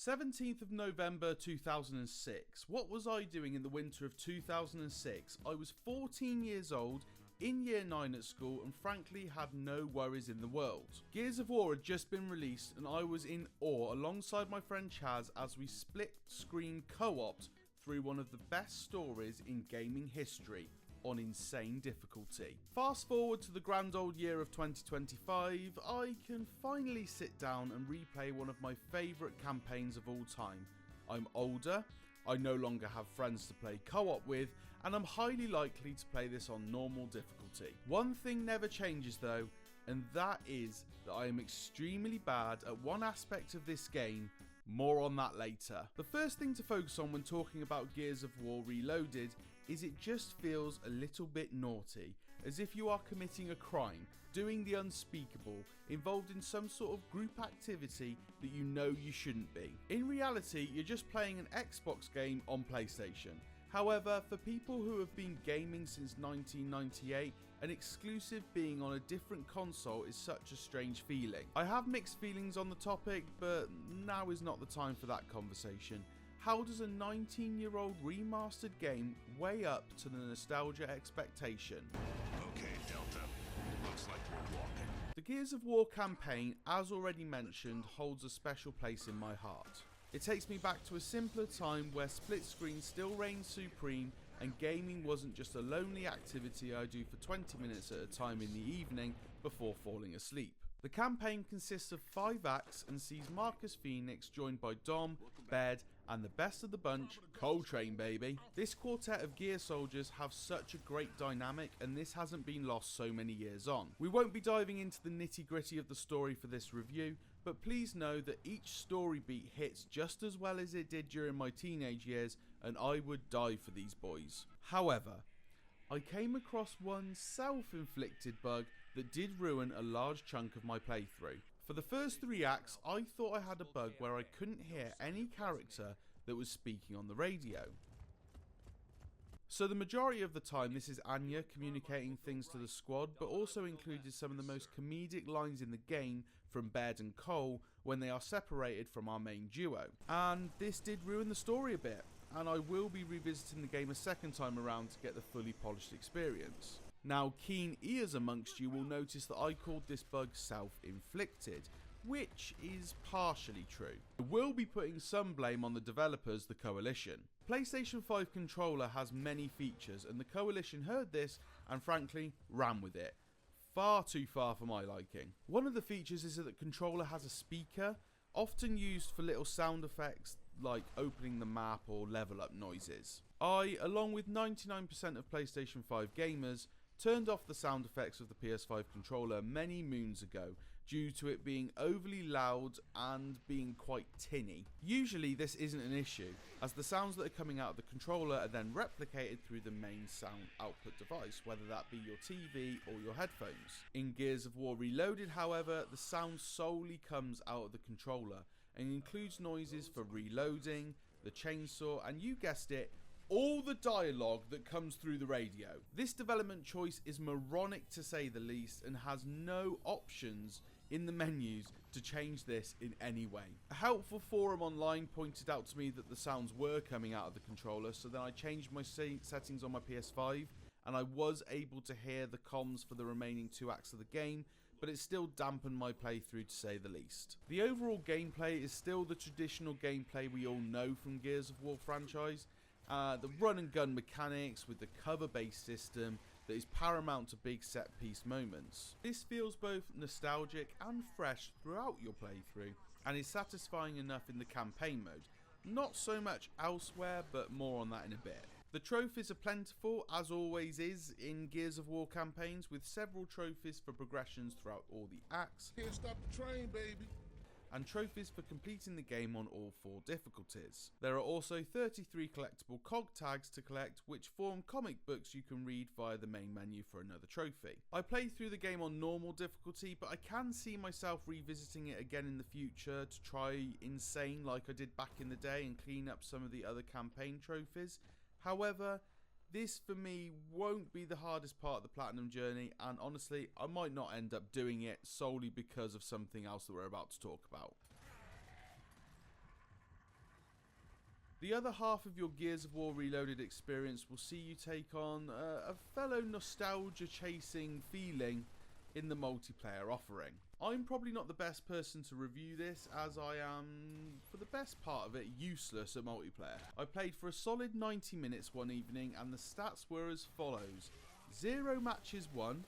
17th of November 2006. What was I doing in the winter of 2006? I was 14 years old, in year 9 at school, and frankly had no worries in the world. Gears of War had just been released and I was in awe alongside my friend Chaz as we split screen co-opted through one of the best stories in gaming history on insane difficulty. Fast forward to the grand old year of 2025, I can finally sit down and replay one of my favourite campaigns of all time. I'm older, I no longer have friends to play co-op with, and I'm highly likely to play this on normal difficulty. One thing never changes though, and that is that I am extremely bad at one aspect of this game. More on that later. The first thing to focus on when talking about Gears of War Reloaded is it just feels a little bit naughty, as if you are committing a crime, doing the unspeakable, involved in some sort of group activity that you know you shouldn't be. In reality, you're just playing an Xbox game on PlayStation. However, for people who have been gaming since 1998, an exclusive being on a different console is such a strange feeling. I have mixed feelings on the topic, but now is not the time for that conversation. How does a 19-year-old remastered game weigh up to the nostalgia expectation? Okay, Delta. Looks like we're walking. The Gears of War campaign, as already mentioned, holds a special place in my heart. It takes me back to a simpler time where split screen still reigned supreme and gaming wasn't just a lonely activity I do for 20 minutes at a time in the evening before falling asleep. The campaign consists of 5 acts and sees Marcus Phoenix joined by Dom, Bed, and the best of the bunch, Coltrane baby. This quartet of gear soldiers have such a great dynamic, and this hasn't been lost so many years on. We won't be diving into the nitty gritty of the story for this review, but please know that each story beat hits just as well as it did during my teenage years, and I would die for these boys. However, I came across one self-inflicted bug that did ruin a large chunk of my playthrough. For the first 3 acts, I thought I had a bug where I couldn't hear any character that was speaking on the radio. So the majority of the time this is Anya communicating things to the squad, but also included some of the most comedic lines in the game from Baird and Cole when they are separated from our main duo. And this did ruin the story a bit, and I will be revisiting the game a second time around to get the fully polished experience. Now, keen ears amongst you will notice that I called this bug self-inflicted, which is partially true. I will be putting some blame on the developers, the Coalition. PlayStation 5 controller has many features, and the Coalition heard this and frankly ran with it. Far too far for my liking. One of the features is that the controller has a speaker, often used for little sound effects like opening the map or level up noises. I, along with 99% of PlayStation 5 gamers, turned off the sound effects of the PS5 controller many moons ago due to it being overly loud and being quite tinny. Usually this isn't an issue, as the sounds that are coming out of the controller are then replicated through the main sound output device, whether that be your TV or your headphones. In Gears of War Reloaded, however, the sound solely comes out of the controller and includes noises for reloading, the chainsaw, and you guessed it, all the dialogue that comes through the radio. This development choice is moronic to say the least and has no options in the menus to change this in any way. A helpful forum online pointed out to me that the sounds were coming out of the controller, so then I changed my settings on my PS5 and I was able to hear the comms for the remaining 2 acts of the game, but it still dampened my playthrough to say the least. The overall gameplay is still the traditional gameplay we all know from Gears of War franchise. The run and gun mechanics with the cover based system that is paramount to big set piece moments. This feels both nostalgic and fresh throughout your playthrough and is satisfying enough in the campaign mode. Not so much elsewhere, but more on that in a bit. The trophies are plentiful, as always is in Gears of War campaigns, with several trophies for progressions throughout all the acts. Can't stop the train, baby. And trophies for completing the game on all 4 difficulties. There are also 33 collectible cog tags to collect, which form comic books you can read via the main menu for another trophy. I played through the game on normal difficulty, but I can see myself revisiting it again in the future to try insane like I did back in the day and clean up some of the other campaign trophies. However, this for me won't be the hardest part of the Platinum journey, and honestly I might not end up doing it solely because of something else that we're about to talk about. The other half of your Gears of War Reloaded experience will see you take on a fellow nostalgia-chasing feeling in the multiplayer offering. I'm probably not the best person to review this, as I am, for the best part of it, useless at multiplayer. I played for a solid 90 minutes one evening, and the stats were as follows: 0 matches won,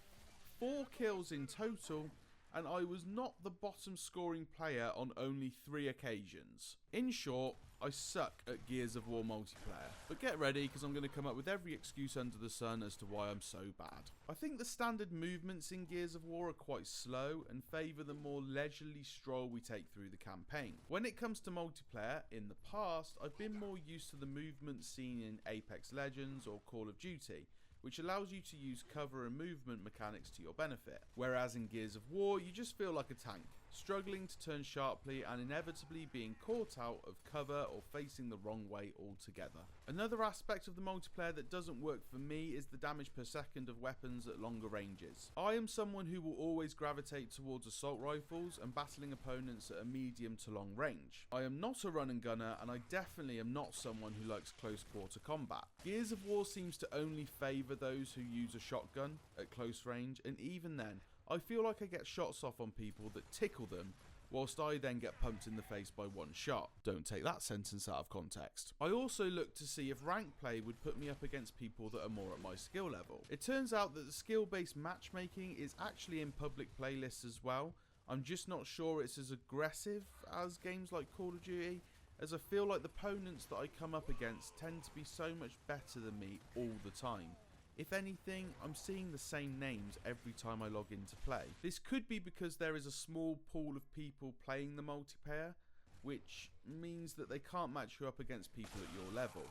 4 kills in total, and I was not the bottom scoring player on only 3 occasions. In short, I suck at Gears of War multiplayer. But get ready, because I'm going to come up with every excuse under the sun as to why I'm so bad. I think the standard movements in Gears of War are quite slow and favour the more leisurely stroll we take through the campaign. When it comes to multiplayer, in the past, I've been more used to the movements seen in Apex Legends or Call of Duty, which allows you to use cover and movement mechanics to your benefit. Whereas in Gears of War, you just feel like a tank, struggling to turn sharply and inevitably being caught out of cover or facing the wrong way altogether. Another aspect of the multiplayer that doesn't work for me is the damage per second of weapons at longer ranges. I am someone who will always gravitate towards assault rifles and battling opponents at a medium to long range. I am not a run and gunner, and I definitely am not someone who likes close quarter combat. Gears of War seems to only favour those who use a shotgun at close range, and even then, I feel like I get shots off on people that tickle them, whilst I then get pumped in the face by one shot. Don't take that sentence out of context. I also look to see if rank play would put me up against people that are more at my skill level. It turns out that the skill-based matchmaking is actually in public playlists as well. I'm just not sure it's as aggressive as games like Call of Duty, as I feel like the opponents that I come up against tend to be so much better than me all the time. If anything, I'm seeing the same names every time I log into play. This could be because there is a small pool of people playing the multiplayer, which means that they can't match you up against people at your level.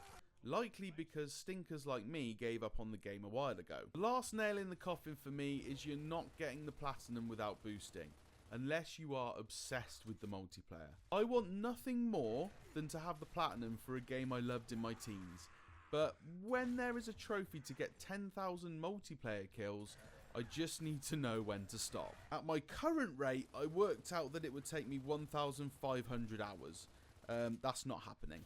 Likely because stinkers like me gave up on the game a while ago. The last nail in the coffin for me is you're not getting the platinum without boosting, unless you are obsessed with the multiplayer. I want nothing more than to have the platinum for a game I loved in my teens. But when there is a trophy to get 10,000 multiplayer kills, I just need to know when to stop. At my current rate, I worked out that it would take me 1,500 hours. That's not happening.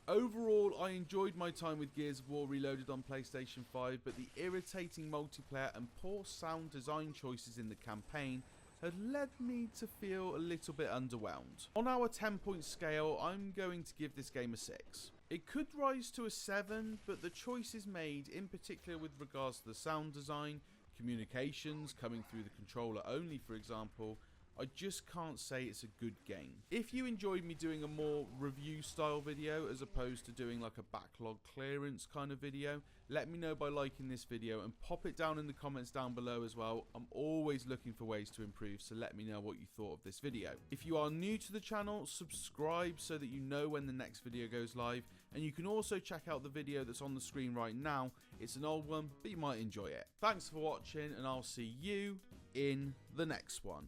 Overall, I enjoyed my time with Gears of War Reloaded on PlayStation 5, but the irritating multiplayer and poor sound design choices in the campaign had led me to feel a little bit underwhelmed. On our 10-point scale, I'm going to give this game a 6. It could rise to a 7, but the choices made, in particular with regards to the sound design, communications, coming through the controller only for example, I just can't say it's a good game. If you enjoyed me doing a more review style video as opposed to doing like a backlog clearance kind of video, let me know by liking this video and pop it down in the comments down below as well. I'm always looking for ways to improve, so let me know what you thought of this video. If you are new to the channel, subscribe so that you know when the next video goes live, and you can also check out the video that's on the screen right now. It's an old one, but you might enjoy it. Thanks for watching, and I'll see you in the next one.